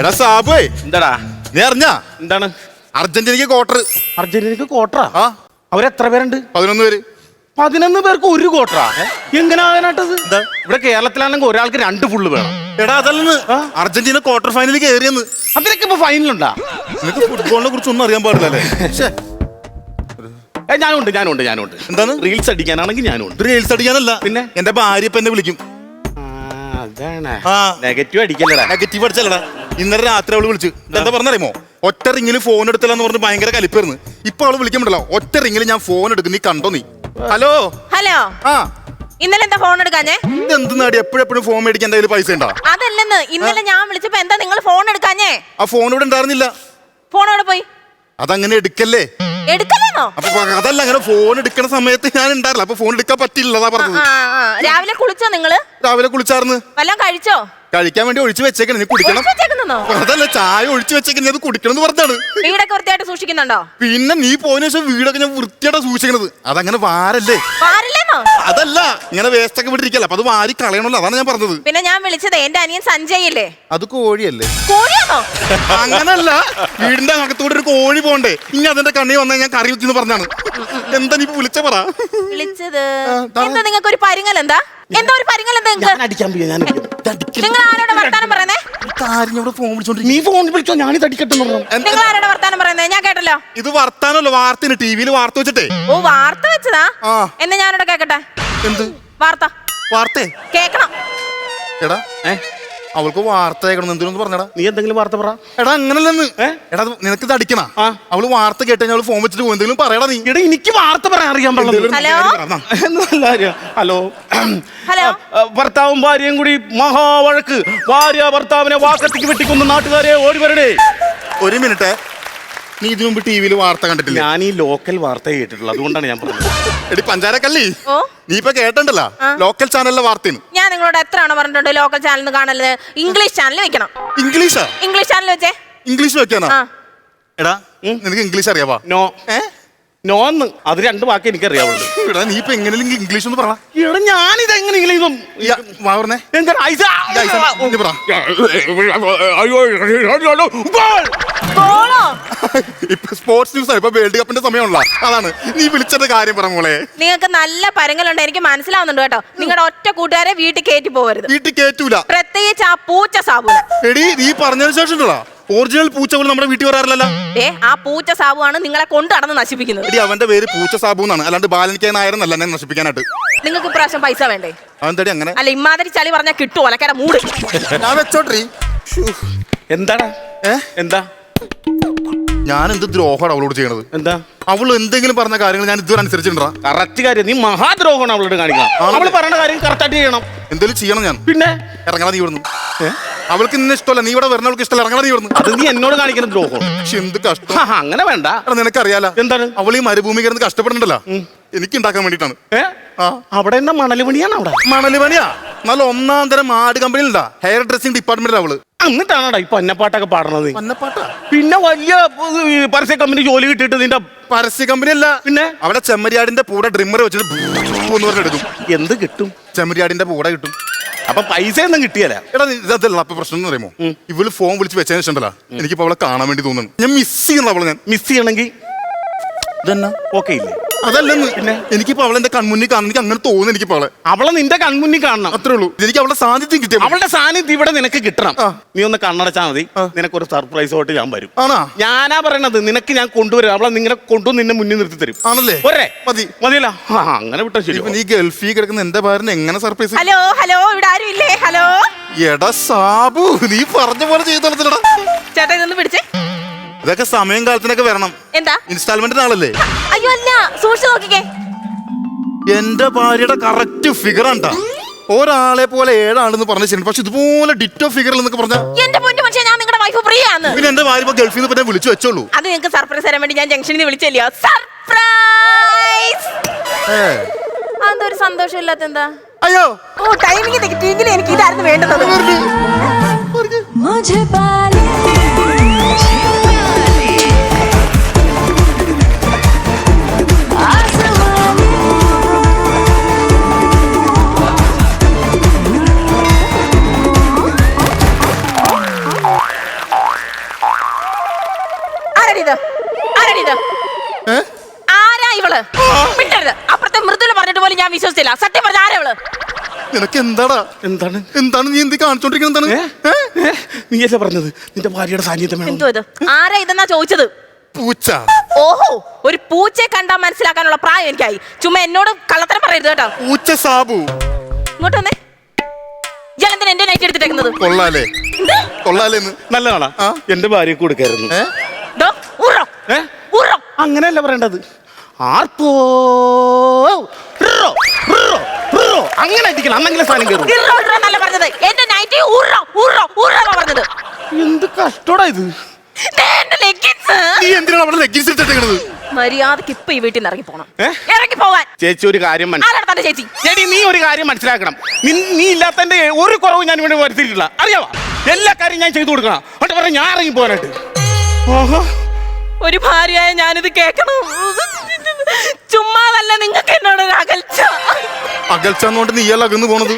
എടാ സാബേ, എന്താടാ നീ അറിഞ്ഞാ? എന്താണ്? അർജന്റീനക്ക് ക്വാർട്ടർ. അർജന്റീനക്ക് ക്വാർട്ടറാ? ആ, അവരെത്ര പേരുണ്ട്? 11 പേര്. 11 പേർക്ക് ഒരു ക്വാർട്ടറാ? എങ്ങനെ ആകാനായിട്ടത്? ഇവിടെ കേരളത്തിലാണെങ്കിൽ ഒരാൾക്ക് 2 ഫുള്ള് വേണം. എടാ അതല്ലെന്ന്, അർജന്റീന ക്വാർട്ടർ ഫൈനലിൽ കയറിയെന്ന്. അതിനൊക്കെ ഇപ്പൊ ഫൈനലുണ്ടാ? നിനക്ക് ഫുട്ബോളിനെ കുറിച്ച് ഒന്നും അറിയാൻ പാടില്ലല്ലേ? ഞാനുണ്ട്. എന്താണ്? റീൽസ് അടിക്കാനാണെങ്കിൽ ഞാനുണ്ട്. റീൽസ് അടിക്കാനല്ല, പിന്നെ എന്റെ ഭാര്യ ഇപ്പൊ എന്നെ വിളിക്കും. നെഗറ്റീവ് അടിക്കല്ലടാ. നെഗറ്റീവ് അടിച്ചല്ലടാ. ഇന്നലെ രാത്രി അവള് വിളിച്ചു. എന്താ പറഞ്ഞറിയുമോ? ഒറ്റ റിങ്ങിൽ ഫോൺ എടുത്തില്ലെന്ന് പറഞ്ഞ് ഭയങ്കര കലിപ്പായിരുന്നു. ഇപ്പൊ അവള് വിളിക്കാൻ പറ്റില്ല. ഒറ്റ റിങ്ങിൽ ഞാൻ ഫോൺ എടുക്കും. നീ കണ്ടോ? നീ ഹലോ ആ ഇന്നലെ എന്താ ഫോൺ എടുക്കാഞ്ഞേ? എന്ത് നാടി എപ്പോഴും ഫോൺ മേടിക്കാൻ എന്റെ കയ്യിൽ പൈസ ഉണ്ടാ? അതല്ലെന്ന്, ഇന്നലെ ഞാൻ വിളിച്ചപ്പോ എന്താ നിങ്ങൾ ഫോൺ എടുക്കാഞ്ഞേ? ആ ഫോൺ ഇവിടെ ഉണ്ടായിരുന്നില്ല. ഫോൺ എവിടെ പോയി? അതങ്ങനെ എടുക്കല്ലേ. എടുക്കലെന്നോ? അപ്പൊ അതല്ല, അങ്ങനെ ഫോൺ എടുക്കുന്ന സമയത്ത് ഞാൻ ഉണ്ടായില്ല. അപ്പൊ ഫോൺ എടുക്കാൻ പറ്റില്ലതാ പറഞ്ഞത്. രാവിലെ കുളിച്ചോ നിങ്ങള്? രാവിലെ കുളിച്ചാർന്ന്. വല്ലതും കഴിച്ചോ? കഴിക്കാൻ വേണ്ടി ഒഴിച്ചു വെച്ചേക്കണ. നീ കുടിക്കണം. അതല്ല, ചായ ഒഴിച്ചു വെച്ചേക്കണ, അത് കുടിക്കണം എന്ന് പറഞ്ഞാണ്. വീടൊക്കെ വൃത്തിയായിട്ട് സൂക്ഷിക്കുന്നുണ്ടോ? പിന്നെ നീ പോയതിനു ശേഷം വീടൊക്കെ ഞാൻ വൃത്തിയായിട്ടാ സൂക്ഷിക്കണത്. അതങ്ങനെ വാരല്ലേ. അതല്ല, ഇങ്ങനെ വേസ്റ്റ് ഒക്കെ വിട്ടിരിക്കല്ല. അപ്പൊ അത് വാരി കളയണല്ലോ, അതാണ് ഞാൻ പറഞ്ഞത്. പിന്നെ ഞാൻ വിളിച്ചത് എന്റെ അനിയൻ സഞ്ജയ് ഇല്ലേ? അത് കോഴിയല്ലേ? കോഴിയാണോ? അങ്ങനല്ല, വീടിന്റെ അകത്തൂടെ ഒരു കോഴി പോണ്ടേ. ഇനി അതിന്റെ കണ്ണി വന്നാൽ ഞാൻ കറി വെച്ചെന്ന് പറഞ്ഞാണ്. എന്താ നീ വിളിച്ച പറ? വിളിച്ചത് എന്താ? നിങ്ങൾക്ക് ഒരു പരിങ്ങൽ എന്താ? എന്താ ഒരു പരിങ്ങൽ എന്താ? നിങ്ങൾ ആരോടെ വർത്താനം പറയുന്നേ? നീ ഫോൺ വിളിച്ചോ, ഞാനിത് അടിക്കട്ടെ. നിങ്ങൾ ആരോടെ വർത്താനം പറയുന്നേ? ഞാൻ കേട്ടല്ലോ. ഇത് വർത്താനല്ലോ, വാർത്തയാണ്. ടിവിയിൽ വാർത്ത വെച്ചിട്ടേ. ഓ, വാർത്ത വെച്ചതാ? എന്ന് ഞാനോട് കേക്കട്ടെ. എന്ത് വാർത്തേ കേക്കണം? എടാ അവൾക്ക് വാർത്ത കേൾക്കണം. എന്തിനൊന്ന് പറഞ്ഞടാ. നീ എന്തെങ്കിലും വാർത്ത പറ. എടാ അങ്ങനല്ലെന്ന്. എടാ നിനക്ക് ഇത് അടിക്കണ. അവള് വാർത്ത കേട്ട് അവള് ഫോൺ വെച്ചിട്ട് പോകും. എന്തെങ്കിലും പറയടാ നീ. എടാ എനിക്ക് വാർത്ത പറയാൻ അറിയാൻ പാടില്ല. ഹലോ, ഭർത്താവും ഭാര്യയും കൂടി മഹാവഴക്ക്. ഭാര്യ ഭർത്താവിനെ വാക്കത്തേക്ക് വെട്ടിക്കൊന്ന് നാട്ടുകാരെ ഓടി വരണേ. ഒരു മിനിറ്റ്, നീ ഇതിനു മുമ്പ് ടിവിയിൽ വാർത്ത കണ്ടിട്ടില്ല? ഞാൻ ഈ ലോക്കൽ വാർത്ത കേട്ടിട്ടുള്ളൂ, അതുകൊണ്ടാണ് ഞാൻ പറഞ്ഞത്. എടി പഞ്ചാരക്കല്ലി, നീ ഇപ്പൊ കേട്ടണ്ടല്ലോ ലോക്കൽ ചാനലിലെ വാർത്തയാണ്. ഞാൻ നിങ്ങളോട് എത്ര തവണ പറഞ്ഞിട്ടുണ്ട് ലോക്കൽ ചാനൽ കാണല്? ഇംഗ്ലീഷ് ചാനൽ വെക്കണം. ഇംഗ്ലീഷ് ചാനൽ വെച്ചേ. ഇംഗ്ലീഷ് വെക്കാനാ? എടാ നിനക്ക് ഇംഗ്ലീഷ് അറിയാവാ? നോ നോന്ന്, അത് 2 വാക്ക് എനിക്കറിയാവുള്ളൂ. എടാ നീ ഇപ്പൊ എങ്ങനെയെങ്കിലും ഇംഗ്ലീഷ് ഒന്ന് പറ. എടാ ഞാനിത് എങ്ങനെയെങ്കിലും ഇപ്പൊ സ്പോർട്സ് ന്യൂസ്, ഇപ്പൊ വേൾഡ് കപ്പിന്റെ സമയമുള്ള അതാണ്. നീ വിളിച്ചത് കാര്യം പറ മോളെ. നിങ്ങൾക്ക് നല്ല പരങ്ങളുണ്ട്, എനിക്ക് മനസ്സിലാവുന്നുണ്ട് കേട്ടോ. നിങ്ങളുടെ ഒറ്റ കൂട്ടുകാരെ വീട്ടിൽ കയറ്റി പോകരുത്. വീട്ടിൽ കയറ്റൂല, പ്രത്യേകിച്ച് ആ പൂച്ച സാബുന. എടി നീ പറഞ്ഞതിന് ശേഷം ഒറിജിനൽ പൂച്ച പോലും നമ്മുടെ വീട്ടിൽ വരാറില്ലല്ലോ. ആ പൂച്ച സാബുവാണ് നിങ്ങളെ കൊണ്ട് നടന്ന് നശിപ്പിക്കുന്നത്. എടി അവന്റെ പേര് പൂച്ച സാബു എന്നാണ്, അല്ലാണ്ട് ബാലനിക്കാനായിരുന്നല്ല എന്നെ നശിപ്പിക്കാനായിട്ട്. നിങ്ങൾക്ക് ഇപ്രാവശ്യം പൈസ വേണ്ടേ? അതെന്താടി അങ്ങനെ? അല്ല, ഇമാതിരി ചളി പറഞ്ഞാൽ കിട്ടുമോ? അലക്കട മൂട്. ഞാൻ വെച്ചോട്ടെ. എന്താടാ? എന്താ? ഞാൻ എന്ത് ദ്രോഹമാണ് അവളോട് ചെയ്യണത്? എന്താ? അവൾ എന്തെങ്കിലും പറഞ്ഞ കാര്യങ്ങൾ ഞാൻ ഇതുവരെ അനുസരിച്ചിട്ടുണ്ടാ? കറക്റ്റ് കാര്യം. നീ മഹാദ്രോഹമാണ് അവളോട് കാണിക്കണം. അവള് പറയുന്ന കാര്യം കറക്റ്റായിട്ട് ചെയ്യണം. എന്തെങ്കിലും ചെയ്യണം ഞാൻ. പിന്നെ ഇറങ്ങണ നീ ഇവിടുന്ന്. അവൾക്ക് ഇന്ന ഇഷ്ടമല്ല, നീ ഇവിടെ വരണ അവൾക്ക് ഇഷ്ടമല്ല. ഇറങ്ങണ നീ ഇവിടുന്ന്. അത് നീ എന്നോട് കാണിക്കുന്ന ദ്രോഹം. എന്ത് കഷ്ടം. അങ്ങനെ വേണ്ട. നിനക്കറിയാലോ എന്താണ്? അവൾ ഈ മരുഭൂമി കിടന്ന് കഷ്ടപ്പെടുന്നുണ്ടല്ലോ, എനിക്ക് ഉണ്ടാക്കാൻ വേണ്ടിട്ടാണ്. അവിടെ എന്താ മണല് പണിയാണ്? അവിടെ മണല് പണിയാ. നല്ല 1-ാം തരം ആട് കമ്പനിയിലുണ്ടാ ഹെയർ ഡ്രസ്സിംഗ് ഡിപ്പാർട്ട്മെന്റിൽ അവള്. എന്നിട്ടാണോടാ ഈ പന്നപ്പാട്ടൊക്കെ പാടണത്? പന്നപ്പാട്ടാ? പിന്നെ വലിയ പരസ്യ കമ്പനി ജോലി കിട്ടിയിട്ട് നിന്റെ പരസ്യ കമ്പനി അല്ല, പിന്നെ അവിടെ ചെമ്മരിയാടിന്റെ പൂടെ ഡ്രിമ്മർ വെച്ചിട്ട് എടുക്കും. എന്ത് കിട്ടും? ചെമ്മരിയാടിന്റെ പൂടെ കിട്ടും. അപ്പൊ പൈസ ഒന്നും കിട്ടിയല്ല. എടാ ഇതല്ല അപ്പൊ പ്രശ്നം എന്ന് പറയുമോ, ഇവള് ഫോൺ വിളിച്ച് വെച്ചതിന് ശേഷം എനിക്കിപ്പോ അവളെ കാണാൻ വേണ്ടി തോന്നുന്നു. ഞാൻ മിസ് ചെയ്യുന്ന അവളെ. ഞാൻ മിസ് ചെയ്യണമെങ്കിൽ ഇതെന്നാ ഓക്കെ ഇല്ലേ? അതല്ലെന്ന്, പിന്നെ എനിക്കിപ്പോ അവളെന്റെ കൺമുന്നിൽ കാണുന്ന എനിക്ക് അങ്ങനെ തോന്നുന്നു. എനിക്കിപ്പോ അവളെ നിന്റെ കൺമുന്നിൽ കാണണം, അത്രേ ഉള്ളൂ. എനിക്ക് അവളുടെ സാന്നിധ്യം കിട്ടിയ അവളുടെ സാന്നിധ്യം ഇവിടെ നിനക്ക് കിട്ടണം. നീ ഒന്ന് കണ്ണടച്ചാൽ മതി, നിനക്കൊരു സർപ്രൈസ് ആയിട്ട് ഞാൻ വരും. ആണോ? ഞാനാ പറയണത്, നിനക്ക് ഞാൻ കൊണ്ടുവരും. അവളെ നിങ്ങളെ കൊണ്ടു നിന്നെ മുന്നിൽ നിർത്തി തരും. ആണല്ലേ? മതി മതിയല്ല. അങ്ങനെ വിട്ടാ ശരി. നീ ഗൾഫിൽ കിടക്കുന്ന എന്റെ ഭാര്യനെ എങ്ങനെ സർപ്രൈസ്? ഹലോ ഹലോ, ഇവിടെ ആരും ഇല്ലേ? ഹലോ എടാ സാബു, നീ പറഞ്ഞ പോലെ ചെയ്തോളത്തില്ലടാ. ചേട്ടാ ഇതൊന്ന് പിടിച്ചേ. ഇതൊക്കെ സമയം കാലത്തിനൊക്കെ വരണം. എന്താ ഇൻസ്റ്റാൾമെന്റിന് ആളല്ലേ? അയ്യോ അല്ല, സൂക്ഷിച്ചു നോക്കിക്കേ. എന്റെ ഭാര്യയുടെ കറക്റ്റ് ഫിഗർ ആണ്ടാ. ഒരാളെ പോലെ 7 ആളെന്ന് പറഞ്ഞ, പക്ഷെ ഇതുപോലെ ഡിറ്റോ ഫിഗർ എന്നൊക്കെ പറഞ്ഞ എന്റെ പൊന്നു പക്ഷേ ഞാൻ നിങ്ങളുടെ വൈഫ് ഫ്രീ ആണ്. പിന്നെ എന്റെ ഭാര്യ ഇപ്പൊ ഗൾഫിൽ നിന്ന് വിളിച്ചു വെച്ചോളൂ. അത് നിങ്ങൾക്ക് സർപ്രൈസ് തരാൻ വേണ്ടി ഞാൻ ജംഗ്ഷനിൽ നിന്ന് വിളിച്ചല്ലോ. സർപ്രൈസ്. അതൊരു സന്തോഷം ഇല്ലാത്ത എന്താ? അയ്യോ ഓ, ടൈമിംഗ് തെറ്റിയെങ്കിൽ എനിക്ക് ഇതായിരുന്നു വേണ്ടത്. പോലും ഞാൻ വിശ്വസിച്ചില്ല. സത്യം പറഞ്ഞ ആരാ അവള്? നിനക്ക് എന്താടാ? എന്താണ് നീ എന്ത് കാണിച്ചോണ്ടിരിക്കുന്നത്? നീയല്ലേ പറഞ്ഞത് നിന്റെ ഭാര്യയുടെ സാന്നിധ്യം എന്തോ ഇത്? ആരാ ഇതെന്നാ ചോദിച്ചത്? പൂച്ച. ഓഹോ, ഒരു പൂച്ചയെ കണ്ടാ മനസ്സിലാക്കാനുള്ള പ്രായം എനിക്കായി. ചുമ്മാ എന്നോട് കള്ളത്തരം പറയരുത് കേട്ടോ. പൂച്ച സാബു. ഇങ്ങോട്ട് വന്നേ. ഇയാളെന്തിനാ എന്റെ നൈറ്റ് എടുത്തിട്ടേക്കുന്നത്? കൊള്ളാലേ? കൊള്ളാലേന്ന്. നല്ലതാണോ? എന്റെ ഭാര്യയെ കൊടുക്കായിരുന്നു. ദോ, ഊറോ. ഊറോ. അങ്ങനെയല്ല പറയേണ്ടത്. ആർപ്പോ അങ്ങനെ അടിക്കണം. അന്നെങ്കിലും സാധനം കയറും. ഇറോ ഇറോ എന്നല്ല പറഞ്ഞത്. എന്റെ നൈറ്റ് ഊറോ ഊറോ ഊറോ പറഞ്ഞത്. എന്ത് കഷ്ടോടാ ഇത്. എന്റെ ലെഗിൻസ്. നീ എന്തിനാണ് അവിടെ ലെഗിൻസ് ഇട്ടിട്ടേക്കുന്നത്? മര്യാദക്ക് ഇപ്പൊ ഈ വീട്ടിൽ നിന്ന് ഇറങ്ങി പോണം. ഇറങ്ങി പോവാൻ. ചേച്ചി ഒരു കാര്യം മനസ്സിലാക്കണം. ചേച്ചി ചേച്ചി നീ ഒരു കാര്യം മനസ്സിലാക്കണം. നീ ഇല്ലാത്തന്റെ ഒരു കുറവ് ഞാൻ ഇവിടെ വരുത്തിയിട്ടില്ല. അറിയാവാ? എല്ലാ കാര്യം ഞാൻ ചെയ്തു കൊടുക്കണം. എന്നിട്ട് പറഞ്ഞ ഞാൻ ഇറങ്ങി പോകാനായിട്ട്. ഒരു ഭാര്യയായ ഞാനിത് കേൾക്കണം. ചുമ്മാതല്ല നിങ്ങൾക്ക് എന്നോട് ഒരു അകൽച്ച. അകൽച്ചെന്നോണ്ട് നീയല്ല അകന്ന് പോണത്.